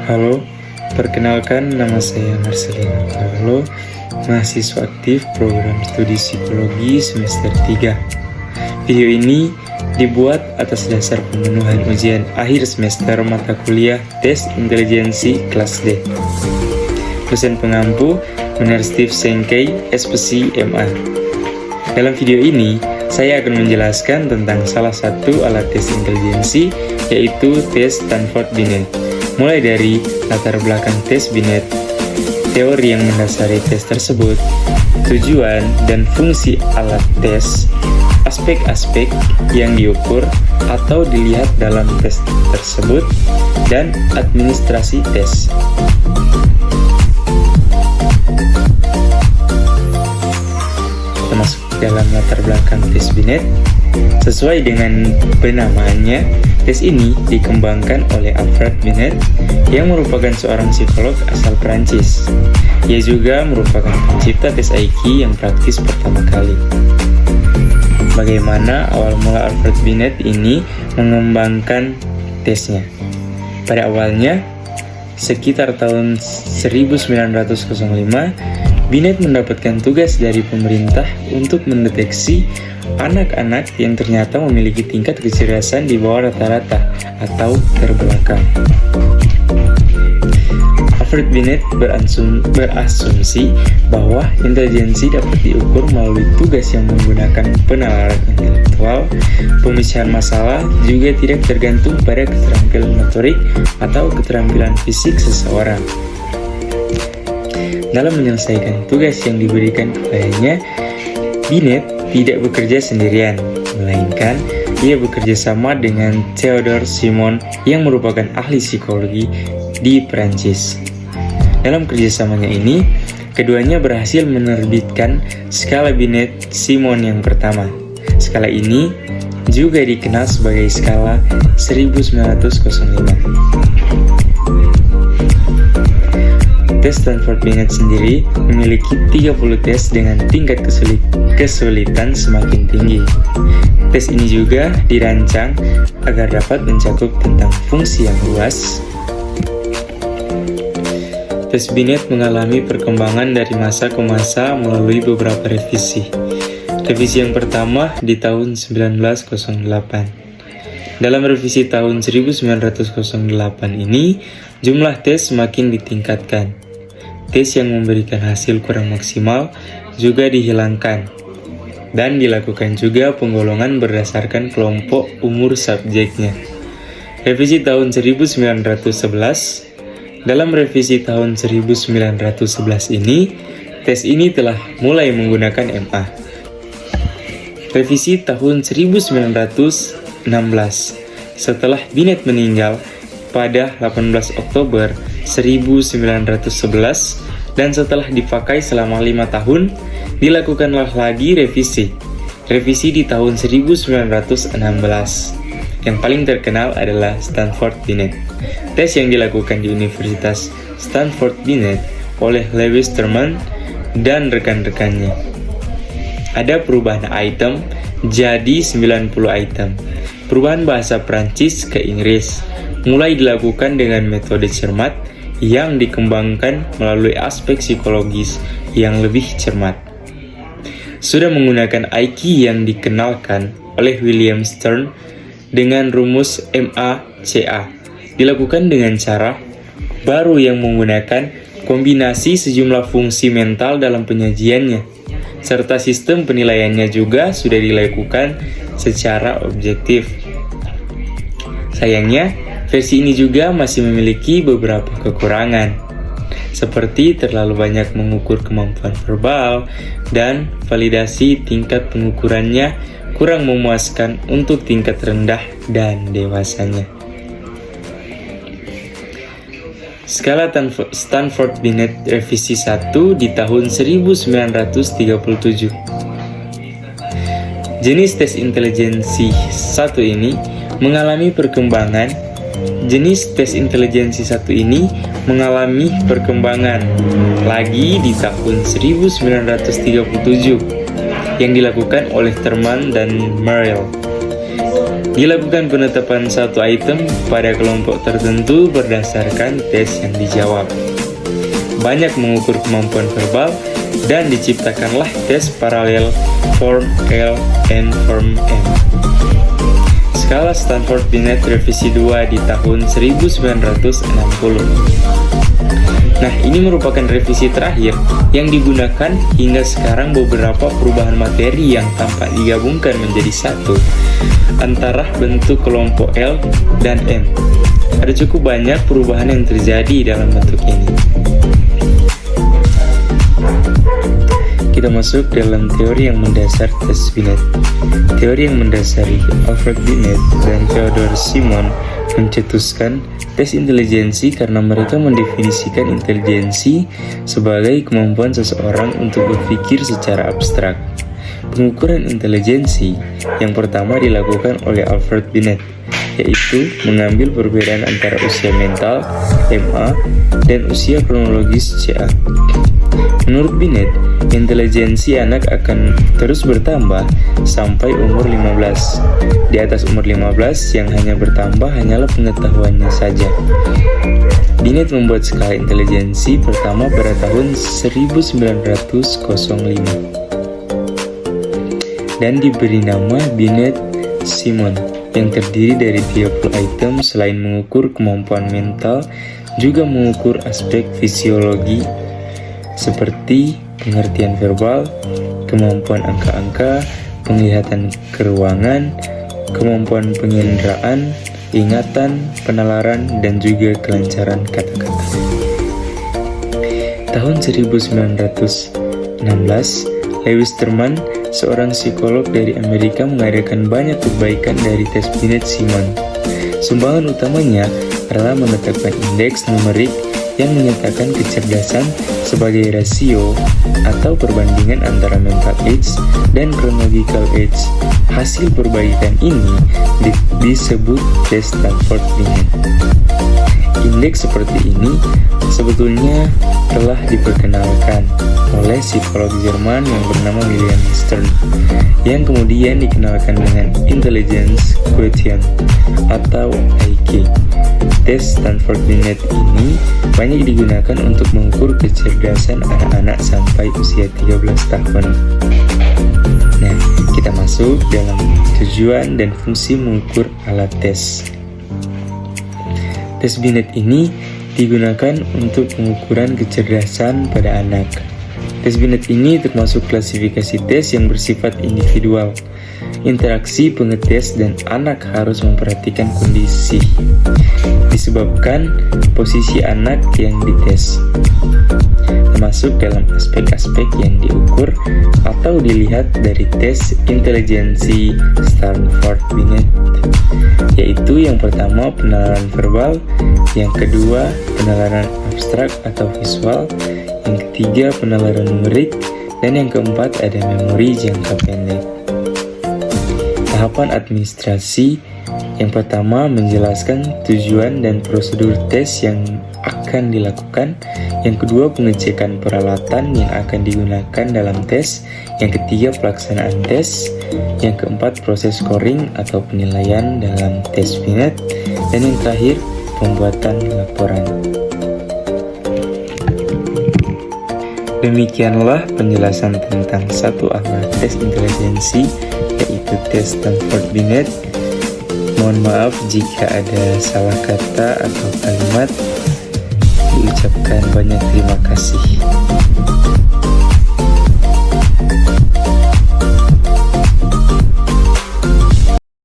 Halo, perkenalkan nama saya Marcelino Paolo, mahasiswa aktif program studi psikologi semester 3. Video ini dibuat atas dasar pemenuhan ujian akhir semester mata kuliah tes intelijensi kelas D. Dosen pengampu Benar Steve Sengkei, SPC MA. Dalam video ini, saya akan menjelaskan tentang salah satu alat tes intelijensi, yaitu tes Stanford Binet. Mulai dari latar belakang tes Binet, teori yang mendasari tes tersebut, tujuan dan fungsi alat tes, aspek-aspek yang diukur atau dilihat dalam tes tersebut, dan administrasi tes. Termasuk dalam latar belakang tes Binet, sesuai dengan penamaannya, tes ini dikembangkan oleh Alfred Binet yang merupakan seorang psikolog asal Prancis. Ia juga merupakan pencipta tes IQ yang praktis pertama kali. Bagaimana awal mula Alfred Binet ini mengembangkan tesnya? Pada awalnya, sekitar tahun 1905, Binet mendapatkan tugas dari pemerintah untuk mendeteksi anak-anak yang ternyata memiliki tingkat kecerdasan di bawah rata-rata atau terbelakang. Alfred Binet berasumsi bahwa intelijensi dapat diukur melalui tugas yang menggunakan penalaran intelektual. Pemisahan masalah juga tidak tergantung pada keterampilan motorik atau keterampilan fisik seseorang. Dalam menyelesaikan tugas yang diberikan kepadanya, Binet tidak bekerja sendirian, melainkan ia bekerja sama dengan Theodore Simon yang merupakan ahli psikologi di Prancis. Dalam kerjasamanya ini, keduanya berhasil menerbitkan skala Binet-Simon yang pertama. Skala ini juga dikenal sebagai skala 1905. Tes Stanford Binet sendiri memiliki 30 tes dengan tingkat kesulitan semakin tinggi. Tes ini juga dirancang agar dapat mencakup tentang fungsi yang luas. Tes Binet mengalami perkembangan dari masa ke masa melalui beberapa revisi. Revisi yang pertama di tahun 1908. Dalam revisi tahun 1908 ini, jumlah tes semakin ditingkatkan. Tes yang memberikan hasil kurang maksimal juga dihilangkan, dan dilakukan juga penggolongan berdasarkan kelompok umur subjeknya. Revisi tahun 1911. Dalam revisi tahun 1911 ini, tes ini telah mulai menggunakan MA. Revisi tahun 1916. Setelah Binet meninggal pada 18 Oktober 1911 dan setelah dipakai selama 5 tahun, dilakukanlah lagi revisi. Revisi di tahun 1916. Yang paling terkenal adalah Stanford Binet. Tes yang dilakukan di Universitas Stanford Binet oleh Lewis Terman dan rekan-rekannya. Ada perubahan item jadi 90 item. Perubahan bahasa Prancis ke Inggris mulai dilakukan dengan metode cermat yang dikembangkan melalui aspek psikologis yang lebih cermat. Sudah menggunakan IQ yang dikenalkan oleh William Stern dengan rumus MACA, dilakukan dengan cara baru yang menggunakan kombinasi sejumlah fungsi mental dalam penyajiannya, serta sistem penilaiannya juga sudah dilakukan secara objektif. Sayangnya, versi ini juga masih memiliki beberapa kekurangan, seperti terlalu banyak mengukur kemampuan verbal dan validasi tingkat pengukurannya kurang memuaskan untuk tingkat rendah dan dewasanya. Skala Stanford Binet revisi 1 di tahun 1937. Jenis tes intelijensi 1 ini mengalami perkembangan. Jenis tes intelijensi 1 ini mengalami perkembangan lagi di tahun 1937 yang dilakukan oleh Terman dan Merrill. Dilakukan penetapan satu item pada kelompok tertentu berdasarkan tes yang dijawab. Banyak mengukur kemampuan verbal dan diciptakanlah tes paralel Form L and Form M. Skala Stanford Binet revisi 2 di tahun 1960. Nah, ini merupakan revisi terakhir yang digunakan hingga sekarang. Beberapa perubahan materi yang tampak digabungkan menjadi satu antara bentuk kelompok L dan M. Ada cukup banyak perubahan yang terjadi dalam bentuk ini. Kita masuk dalam teori yang mendasar tes Binet. Teori yang mendasari Alfred Binet dan Theodore Simon mencetuskan tes intelijensi karena mereka mendefinisikan intelijensi sebagai kemampuan seseorang untuk berpikir secara abstrak. Pengukuran intelijensi yang pertama dilakukan oleh Alfred Binet, yaitu mengambil perbedaan antara usia mental (MA) dan usia kronologis (CA). Menurut Binet, intelijensi anak akan terus bertambah sampai umur 15. Di atas umur 15, yang hanya bertambah hanyalah pengetahuannya saja. Binet membuat skala intelijensi pertama pada tahun 1905 dan diberi nama Binet-Simon yang terdiri dari 30 item. Selain mengukur kemampuan mental, juga mengukur aspek fisiologi seperti pengertian verbal, kemampuan angka-angka, penglihatan keruangan, kemampuan penginderaan, ingatan, penalaran, dan juga kelancaran kata-kata. Tahun 1916, Lewis Terman, seorang psikolog dari Amerika, mengadakan banyak perbaikan dari tes Binet-Simon. Sumbangan utamanya adalah menetapkan indeks numerik yang menyatakan kecerdasan sebagai rasio atau perbandingan antara mental age dan chronological age. Hasil perbaikan ini disebut tes Stanford Binet. Indeks seperti ini sebetulnya telah diperkenalkan oleh psikolog Jerman yang bernama William Stern, yang kemudian dikenalkan dengan Intelligence Quotient atau IQ. Tes Stanford Binet ini banyak digunakan untuk mengukur kecerdasan anak-anak sampai usia 13 tahun. Nah, kita masuk dalam tujuan dan fungsi mengukur alat tes. Tes Binet ini digunakan untuk pengukuran kecerdasan pada anak. Tes Binet ini termasuk klasifikasi tes yang bersifat individual. Interaksi pengetes dan anak harus memperhatikan kondisi disebabkan posisi anak yang dites, termasuk dalam aspek-aspek yang diukur atau dilihat dari tes intelijensi Stanford Binet, yaitu yang pertama penalaran verbal, yang kedua penalaran abstrak atau visual, yang ketiga penalaran numerik, dan yang keempat ada memori jangka pendek. Tahapan administrasi yang pertama menjelaskan tujuan dan prosedur tes yang akan dilakukan. Yang kedua pengecekan peralatan yang akan digunakan dalam tes. Yang ketiga pelaksanaan tes. Yang keempat proses scoring atau penilaian dalam tes Binet. Dan yang terakhir pembuatan laporan. Demikianlah penjelasan tentang satu alat tes intelijensi, yaitu tes Stanford Binet. Mohon maaf jika ada salah kata atau kalimat. Diucapkan banyak terima kasih.